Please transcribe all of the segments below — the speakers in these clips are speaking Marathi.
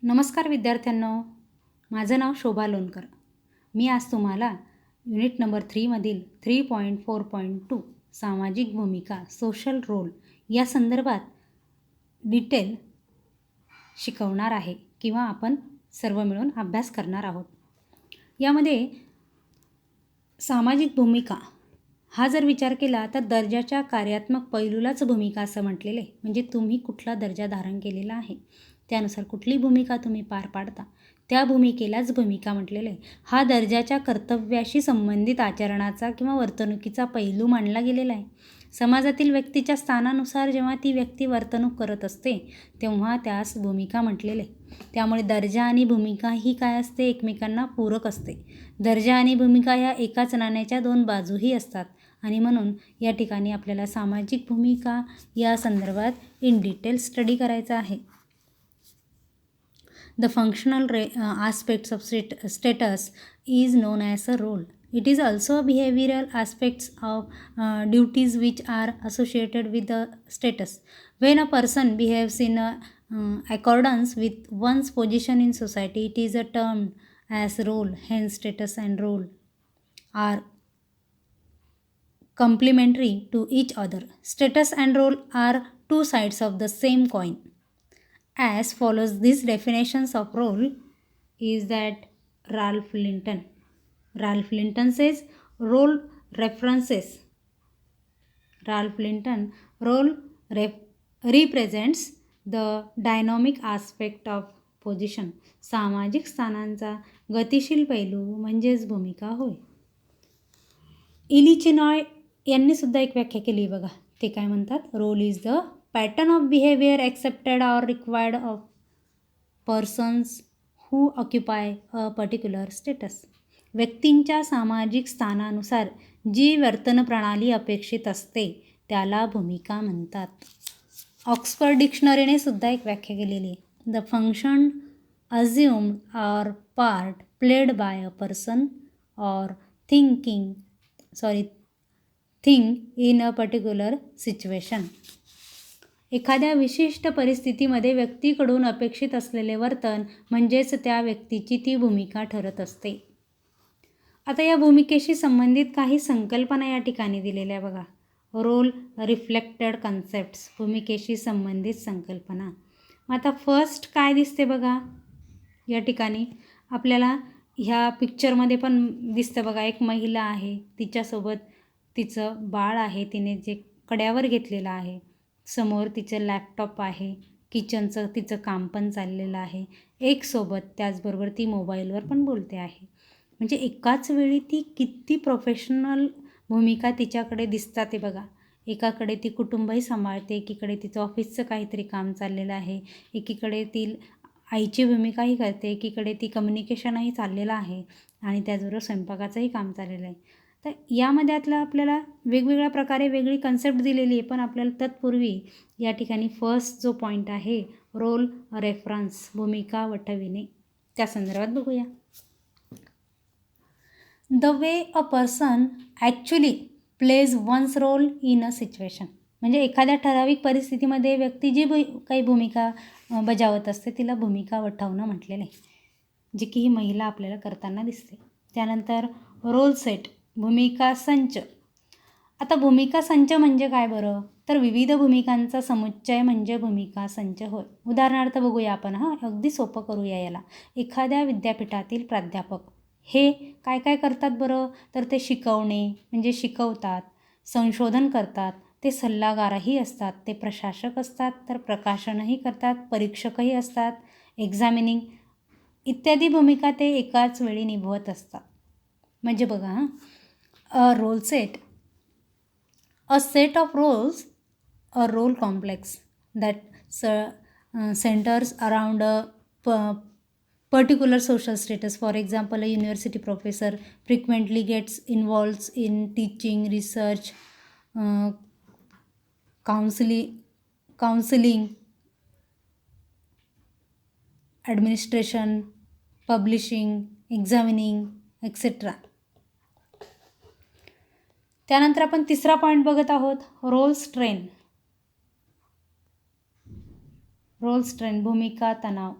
नमस्कार विद्यार्थ्यांनो, माझं नाव शोभा लोणकर. मी आज तुम्हाला युनिट नंबर 3मधील 3.4.2 सामाजिक भूमिका सोशल रोल या संदर्भात डिटेल शिकवणार आहे किंवा आपण सर्व मिळून अभ्यास करणार आहोत. यामध्ये सामाजिक भूमिका हा जर विचार केला तर दर्जाच्या कार्यात्मक पैलूलाच भूमिका असं म्हटलेलं आहे. म्हणजे तुम्ही कुठला दर्जा धारण केलेला आहे त्यानुसार कुठली भूमिका तुम्ही पार पाडता त्या भूमिकेलाच भूमिका म्हटलेलं आहे. हा दर्जाच्या कर्तव्याशी संबंधित आचरणाचा किंवा वर्तणुकीचा पैलू मानला गेलेला आहे. समाजातील व्यक्तीच्या स्थानानुसार जेव्हा ती व्यक्ती वर्तणूक करत असते तेव्हा त्यास भूमिका म्हटलेले आहे. त्यामुळे दर्जा आणि भूमिका ही काय असते, एकमेकांना पूरक असते. दर्जा आणि भूमिका ह्या एकाच नाण्याच्या दोन बाजूही असतात आणि म्हणून या ठिकाणी आपल्याला सामाजिक भूमिका या संदर्भात इन डिटेल स्टडी करायचा आहे. The functional aspects of status is known as a role. It is also behavioral aspects of duties which are associated with the status. When a person behaves in accordance with one's position in society, it is termed as role. Hence, status and role are complementary to each other. Status and role are two sides of the same coin. As follows, these definitions of role is that Ralph Linton. Ralph Linton says role references. Ralph Linton role represents the dynamic aspect of position. सामाजिक स्थानांचा गतिशील पैलू म्हणजेच भूमिका होय. इलिचिनॉय यांनी सुद्धा एक व्याख्या केली बघा. ते काय म्हणतात, role is the pattern of behavior accepted or required of persons who occupy a particular status. व्यक्तींच्या सामाजिक स्थानानुसार जी वर्तन प्रणाली अपेक्षित असते त्याला भूमिका म्हणतात. ऑक्सफर्ड डिक्शनरीने सुद्धा एक व्याख्या केलेली आहे. The function assumed or part played by a person or thing in a particular situation. एखाद्या विशिष्ट परिस्थितीमध्ये व्यक्तीकडून अपेक्षित असलेले वर्तन म्हणजेच त्या व्यक्तीची ती भूमिका ठरत असते. आता या भूमिकेशी संबंधित काही संकल्पना या ठिकाणी दिलेल्या बघा. रोल रिफ्लेक्टेड कन्सेप्ट्स, भूमिकेशी संबंधित संकल्पना. आता फर्स्ट काय दिसते बघा, या ठिकाणी आपल्याला ह्या पिक्चरमध्ये पण दिसतं बघा. एक महिला आहे, तिच्यासोबत तिचं बाळ आहे, तिने जे कड्यावर घेतलेलं आहे. समोर तिचं लॅपटॉप आहे, किचनचं तिचं काम पण चाललेलं आहे. एक सोबत त्याचबरोबर ती मोबाईलवर पण बोलते आहे. म्हणजे एकाच वेळी ती किती प्रोफेशनल भूमिका तिच्याकडे दिसतात ते बघा. एकाकडे ती कुटुंबही सांभाळते, एकीकडे तिचं ऑफिसचं काहीतरी काम चाललेलं आहे, एकीकडे ती आईची भूमिकाही करते, एकीकडे ती कम्युनिकेशनही चाललेलं आहे आणि त्याचबरोबर स्वयंपाकाचंही काम चाललेलं आहे. तर यामध्ये आपल्याला वेगवेगळ्या प्रकारे वेगळी कन्सेप्ट दिलेली आहे. पण आपल्याला तत्पूर्वी या ठिकाणी फर्स्ट जो पॉईंट आहे रोल रेफरन्स, भूमिका वठविणे, त्या संदर्भात बघूया. The way a person actually plays one's role in a situation. म्हणजे एखाद्या ठराविक परिस्थितीमध्ये व्यक्ती जी काही भूमिका बजावत असते तिला भूमिका वठवणं म्हटलेलं आहे, जी की ही महिला आपल्याला करताना दिसते. त्यानंतर रोल सेट, भूमिका संच. आता भूमिका संच म्हणजे काय बरं, तर विविध भूमिकांचा समुच्चय म्हणजे भूमिका संच होय. उदाहरणार्थ बघूया आपण. अगदी सोपं करूया याला. एखाद्या विद्यापीठातील प्राध्यापक हे काय काय करतात बरं, तर ते शिकवणे म्हणजे शिकवतात, संशोधन करतात, ते सल्लागारही असतात, ते प्रशासक असतात, तर प्रकाशनही करतात, परीक्षकही असतात, एक्झामिनिंग इत्यादी भूमिका ते एकाच वेळी निभवत असतात. म्हणजे बघा, a role set, a set of roles, a role complex that centers around a particular social status. For example, a university professor frequently gets involved in teaching, research, counseling, administration, publishing, examining, etc. त्यानंतर आपण तिसरा पॉईंट बघत आहोत, रोल स्ट्रेन. रोल स्ट्रेन, भूमिका तणाव.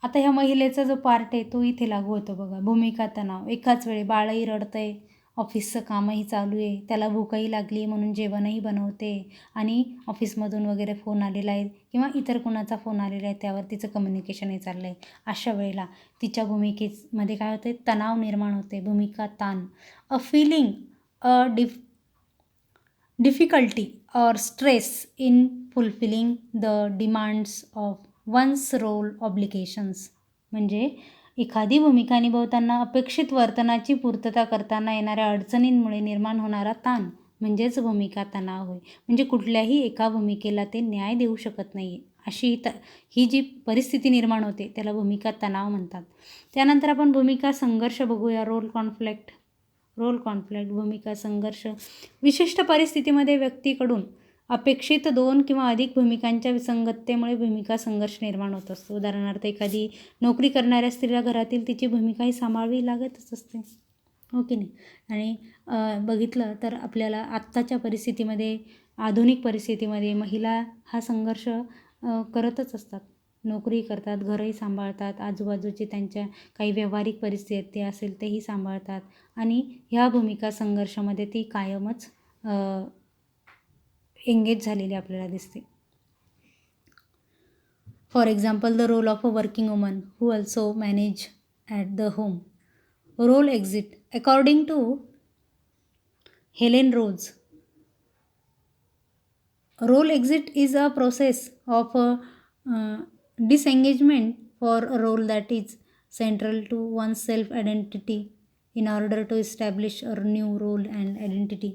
आता ह्या महिलेचा जो पार्ट आहे तो इथे लागू होतो बघा. भूमिका तणाव. एकाच वेळी बाळही रडतंय, ऑफिसचं कामही चालू आहे, त्याला भूकही लागली म्हणून जेवणही बनवते आणि ऑफिसमधून वगैरे फोन आलेला आहे किंवा इतर कोणाचा फोन आलेला आहे त्यावर तिचं कम्युनिकेशनही चाललं आहे. अशा वेळेला तिच्या भूमिकेमध्ये काय होते, तणाव निर्माण होते. भूमिका ताण. A feeling a difficulty or stress in fulfilling the demands of one's role obligations. म्हणजे एखादी भूमिका निभवताना अपेक्षित वर्तनाची पूर्तता करताना येणाऱ्या अडचणींमुळे निर्माण होणारा ताण म्हणजेच भूमिका तणाव होय. म्हणजे कुठल्याही एका भूमिकेला ते न्याय देऊ शकत नाही अशी ही जी परिस्थिती निर्माण होते त्याला भूमिका तणाव म्हणतात. त्यानंतर आपण भूमिका संघर्ष बघूया. Role conflict. भूमिका संघर्ष. विशिष्ट परिस्थितीमध्ये व्यक्तीकडून अपेक्षित 2 किंवा अधिक भूमिकांच्या विसंगततेमुळे भूमिका संघर्ष निर्माण होत असतो. उदाहरणार्थ एखादी नोकरी करणाऱ्या स्त्रीला घरातील तिची भूमिकाही सांभाळावी लागतच असते, हो की नाही. आणि बघितलं तर आपल्याला आत्ताच्या परिस्थितीमध्ये, आधुनिक परिस्थितीमध्ये महिला हा संघर्ष करतच असतात. नोकरी करतात, घरही सांभाळतात, आजूबाजूची त्यांच्या काही व्यावहारिक परिस्थिती असेल तेही सांभाळतात आणि ह्या भूमिका संघर्षामध्ये ती कायमच एंगेज झालेली आपल्याला दिसते. For example, the role of a working woman who also manage at the home. Role exit. According to Helen Rose, role exit is a process of disengagement for a role that is central to one's self-identity in order to establish a new role and identity.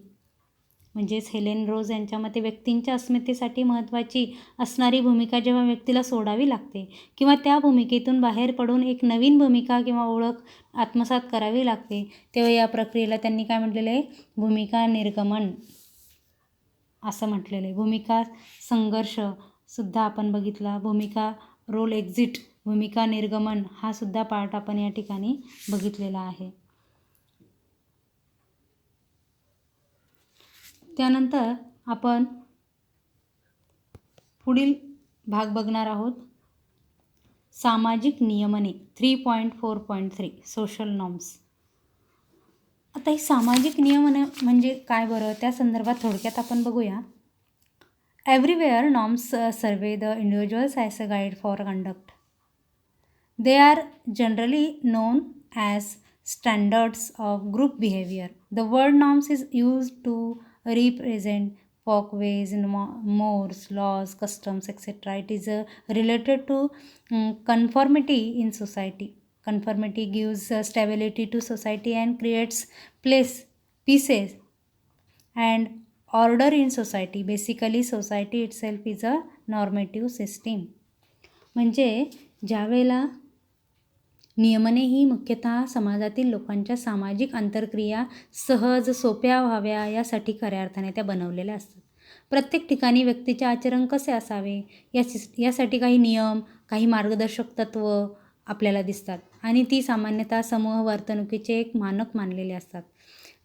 म्हणजेच हेलेन रोज यांच्या मते व्यक्तींच्या अस्मितेसाठी महत्त्वाची असणारी भूमिका जेव्हा व्यक्तीला सोडावी लागते किंवा त्या भूमिकेतून बाहेर पडून एक नवीन भूमिका किंवा ओळख आत्मसात करावी लागते, तेव्हा या प्रक्रियेला त्यांनी काय म्हटलेलं आहे, भूमिका निर्गमन असं म्हटलेलं आहे. भूमिका संघर्षसुद्धा आपण बघितला. भूमिका रोल एक्झिट, भूमिका निर्गमन हा सुद्धा पार्ट आपण या ठिकाणी बघितलेला आहे. त्यानंतर आपण पुढील भाग बघणार आहोत, सामाजिक नियमने. 3.4.3 सोशल नॉर्म्स. आता ही सामाजिक नियमने म्हणजे काय बरं, त्या संदर्भात थोडक्यात आपण बघूया. Everywhere norms survey the individuals as a guide for conduct. They are generally known as standards of group behavior. The word norms is used to represent folkways, mores, laws, customs, etc. It is related to conformity in society. Conformity gives stability to society and creates pieces and order in society. Basically society itself is a normative system. म्हणजे ज्यावेळेला नियमने ही मुख्यतः समाजातील लोकांच्या सामाजिक आंतरक्रिया सहज सोप्या व्हाव्या यासाठी खऱ्या अर्थाने त्या बनवलेल्या असतात. प्रत्येक ठिकाणी व्यक्तीचे आचरण कसे असावे यासाठी काही नियम, काही मार्गदर्शक तत्व आपल्याला दिसतात आणि ती सामान्यतः समूह वर्तणुकीचे एक मानक मानलेले असतात.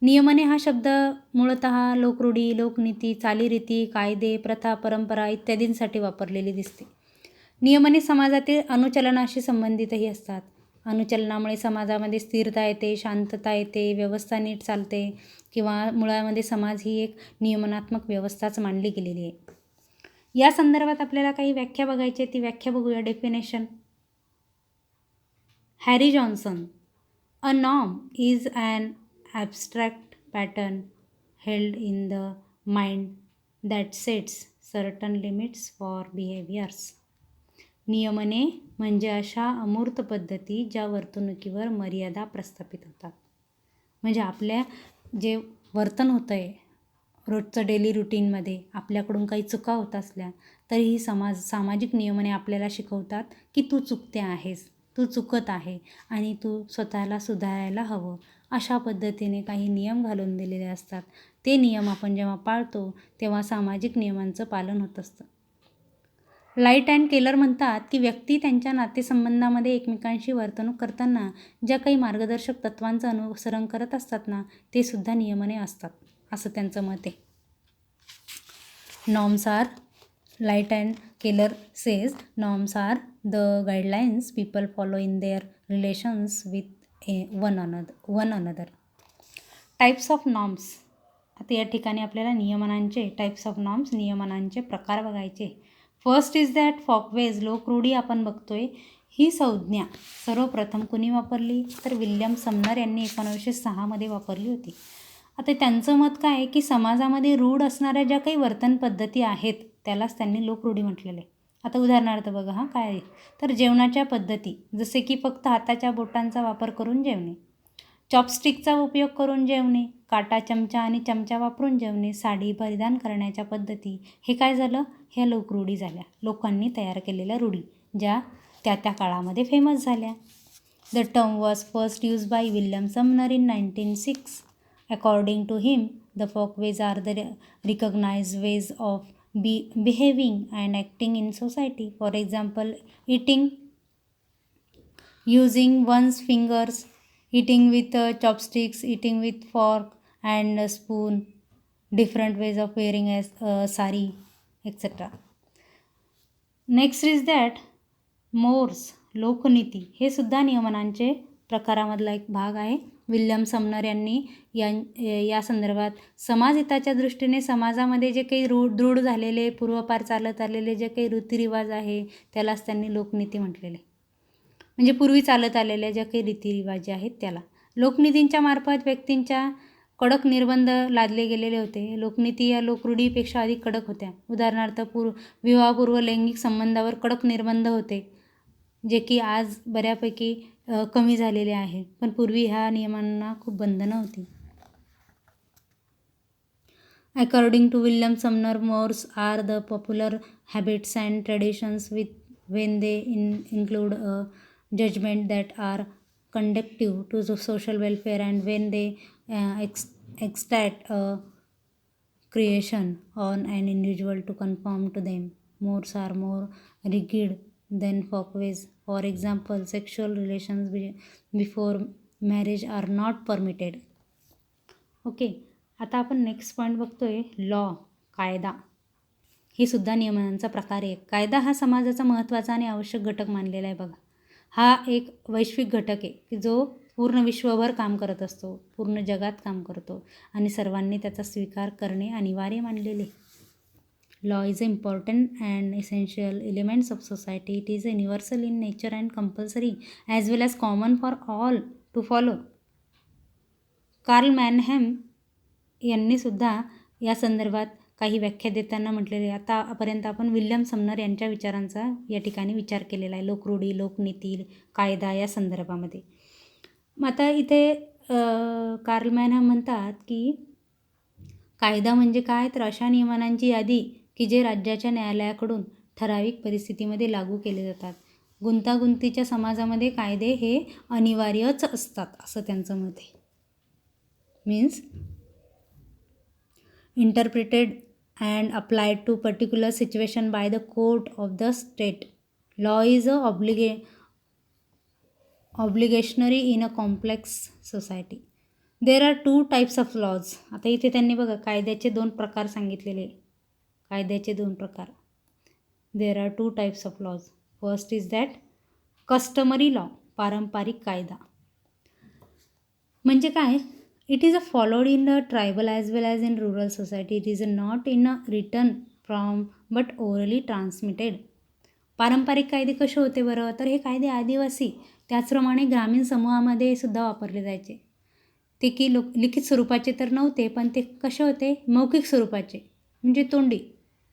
नियमने हा शब्द मूळतः लोकरूढी, लोकनीती, चालीरीती, कायदे, प्रथा, परंपरा इत्यादींसाठी वापरलेली दिसते. नियमने समाजातील अनुचलनाशी संबंधितही असतात. अनुचलनामुळे समाजामध्ये स्थिरता येते, शांतता येते, व्यवस्था नीट चालते किंवा मुळामध्ये समाज ही एक नियमनात्मक व्यवस्थाच मानली गेलेली आहे. या संदर्भात आपल्याला काही व्याख्या बघायची आहे, ती व्याख्या बघूया. Definition. Harry Johnson. A norm is an abstract pattern held in the mind that sets certain limits for behaviors. नियमने म्हणजे अशा अमूर्त पद्धती ज्या वर्तणुकीवर मर्यादा प्रस्थापित होतात. म्हणजे आपल्या जे वर्तन होतं आहे रोजचं डेली रुटीनमध्ये आपल्याकडून काही चुका होत असल्या तरीही सामाजिक नियमने आपल्याला शिकवतात की तू चुकते आहेस, तू चुकत आहे आणि तू स्वतःला सुधारायला हवं. अशा पद्धतीने काही नियम घालून दिलेले असतात. ते नियम आपण जेव्हा पाळतो तेव्हा सामाजिक नियमांचं पालन होत असतं. लाईट अँड केलर म्हणतात की व्यक्ती त्यांच्या नातेसंबंधामध्ये एकमेकांशी वर्तणूक करताना ज्या काही मार्गदर्शक तत्वांचं अनुसरण करत असतात ना, ते सुद्धा नियमने असतात असं त्यांचं मत आहे. Norms are Light and Keller says norms are the guidelines people follow in their relations with one another. Types of norms. आता या ठिकाणी आपल्याला नियमनांचे टाइप्स ऑफ नॉर्म्स, नियमनांचे प्रकार बघायचे. फर्स्ट इज दॅट फॉकवेज, लोकरूढी आपण बघतोय. ही संज्ञा सर्वप्रथम कुणी वापरली तर विल्यम समनर यांनी 1906 वापरली होती. आता त्यांचं मत काय आहे की समाजामध्ये रूढ असणाऱ्या ज्या काही वर्तन पद्धती आहेत त्यालाच त्यांनी लोकरूढी म्हटलेले. आता उदाहरणार्थ बघा हा काय आहे तर जेवणाच्या पद्धती, जसे की फक्त हाताच्या बोटांचा वापर करून जेवणे, चॉपस्टिकचा उपयोग करून जेवणे, काटा चमचा आणि चमचा वापरून जेवणे, साडी परिधान करण्याच्या पद्धती, हे काय झालं, ह्या लोकरूढी झाल्या. लोकांनी तयार केलेल्या रूढी ज्या त्या त्या काळामध्ये फेमस झाल्या. The term was first use by William Sumner in 1906. According to him, the folkways are the recognized ways of behaving and acting in society. For example, eating using one's fingers, eating with chopsticks, eating with fork and a spoon, different ways of wearing a sari, etc. Next is that mores, लोकनीती, हे सुद्धा नियमनांचे प्रकारामधला एक भाग आहे. विल्यम समनर यांनी या संदर्भात समाजहिताच्या दृष्टीने समाजामध्ये जे काही दृढ झालेले पूर्वपार चालत आलेले जे काही रीतिरिवाज आहे त्यालाच त्यांनी लोकनीती म्हटलेले. म्हणजे पूर्वी चालत आलेल्या ज्या काही रीतिरिवाज जे आहेत त्याला. लोकनीतींच्या मार्फत व्यक्तींच्या कडक निर्बंध लादले गेलेले होते. लोकनीती या लोकरूढीपेक्षा अधिक कडक होत्या. उदाहरणार्थ विवाहपूर्व लैंगिक संबंधावर कडक निर्बंध होते, जे की आज बऱ्यापैकी कमी झालेले आहे, पण पूर्वी ह्या नियमांना खूप बंधनं होती. According to William Sumner, mores are the popular habits and traditions when they include a judgment that are conducive to the social welfare and when they exert a creation on an individual to conform to them. Moors are more rigid than folkways. For example, sexual relations before marriage are not permitted. Okay, आता आपण नेक्स्ट पॉईंट बघतोय, लॉ, कायदा. ही सुद्धा नियमनांचा प्रकार आहे. कायदा हा समाजाचा महत्त्वाचा आणि आवश्यक घटक मानलेला आहे. बघा, हा एक वैश्विक घटक आहे की जो पूर्ण विश्वभर काम करत असतो, पूर्ण जगात काम करतो आणि सर्वांनी त्याचा स्वीकार करणे अनिवार्य मानलेले. Law is a important and essential elements of society. It is universal in nature and compulsory as well as common for all to follow. Karl Mannheim यांनी सुद्धा या संदर्भात काही व्याख्या देताना म्हटलेले. आतापर्यंत आपण विल्यम समनर यांच्या विचारांचा या ठिकाणी विचार केलेला आहे, लोकरूढी, लोकनीती, कायदा या संदर्भामध्ये. मग आता इथे कार्ल मॅनहॅम म्हणतात की कायदा म्हणजे काय, तर अशा नियमांची यादी की जे राज्याच्या न्यायालयाकडून ठराविक परिस्थितीमध्ये लागू केले जातात. गुंतागुंतीच्या समाजामध्ये कायदे हे अनिवार्यच असतात असं त्यांचं मत आहे. Means interpreted and applied to particular situation by the court of the state. Law is a obligationary in a complex society. There are two types of laws. आता इथे त्यांनी बघा कायद्याचे दोन प्रकार सांगितलेले. कायद्याचे दोन प्रकार. There are two types of laws. First is that customary law, पारंपरिक कायदा. म्हणजे काय, it is followed in the tribal as well as in rural society. It is not in a written form but orally transmitted. पारंपरिक कायदे कसे होते बरं, तर हे कायदे आदिवासी त्याचप्रमाणे ग्रामीण समूहामध्ये सुद्धा वापरले जायचे. ते की लिखित स्वरूपाचे तर नव्हते, पण ते कसे होते, मौखिक स्वरूपाचे, म्हणजे तोंडी.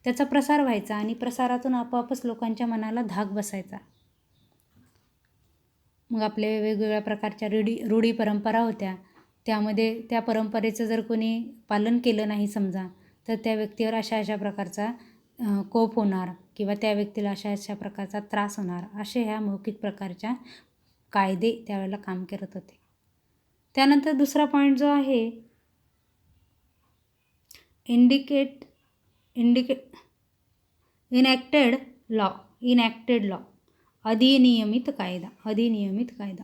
त्याचा प्रसार व्हायचा आणि प्रसारातून आपोआपच लोकांच्या मनाला धाक बसायचा. मग आपले वेगवेगळ्या प्रकारच्या रूढी परंपरा होत्या, त्यामध्ये त्या परंपरेचं जर कोणी पालन केलं नाही समजा, तर त्या व्यक्तीवर अशा प्रकारचा कोप होणार किंवा त्या व्यक्तीला अशा प्रकारचा त्रास होणार, असे ह्या मौखिक प्रकारच्या कायदे त्यावेळेला काम करत होते. त्यानंतर दुसरा पॉईंट जो आहे इनॅक्टेड लॉ, अधिनियमित कायदा.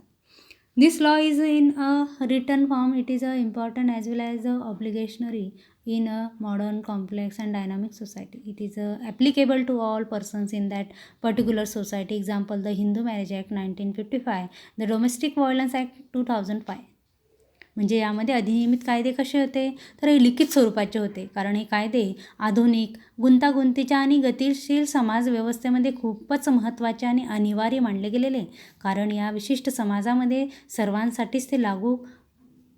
This law is in a written form. It is important as well as obligatory in a modern, complex, and dynamic society. It is applicable to all persons in that particular society. Example: the Hindu Marriage Act 1955, the Domestic Violence Act 2005. म्हणजे यामध्ये अधिनियमित कायदे कसे होते, तर हे लिखित स्वरूपाचे होते, कारण हे कायदे आधुनिक, गुंतागुंतीच्या आणि गतिशील समाज व्यवस्थेमध्ये खूपच महत्त्वाचे आणि अनिवार्य मानले गेलेले, कारण या विशिष्ट समाजामध्ये सर्वांसाठीच ते लागू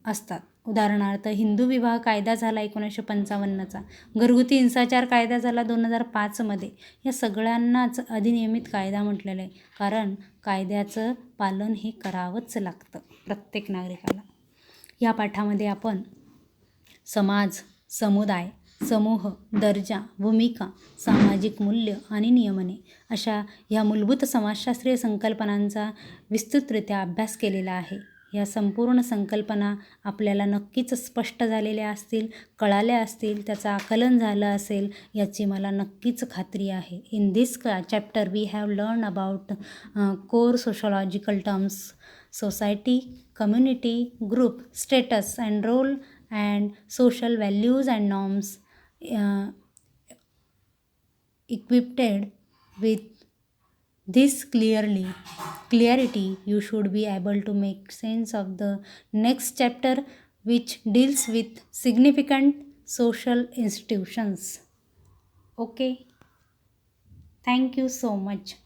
असतात. उदाहरणार्थ, हिंदू विवाह कायदा झाला 1955चा, घरगुती हिंसाचार कायदा झाला 2005मध्ये. या सगळ्यांनाच अधिनियमित कायदा म्हटलेलं आहे, कारण कायद्याचं पालन हे करावंच लागतं प्रत्येक नागरिकाला. या पाठामध्ये आपण समाज, समुदाय, समूह, दर्जा, भूमिका, सामाजिक मूल्य आणि नियमने अशा ह्या मूलभूत समाजशास्त्रीय संकल्पनांचा विस्तृतरित्या अभ्यास केलेला आहे. या संपूर्ण संकल्पना आपल्याला नक्कीच स्पष्ट झालेल्या असतील, कळाल्या असतील, त्याचं आकलन झालं असेल याची मला नक्कीच खात्री आहे. In this chapter we have learn about core sociological terms, society, community, group, status and role, and social values and norms. Equipped with this clarity, you should be able to make sense of the next chapter, which deals with significant social institutions. Okay, thank you so much.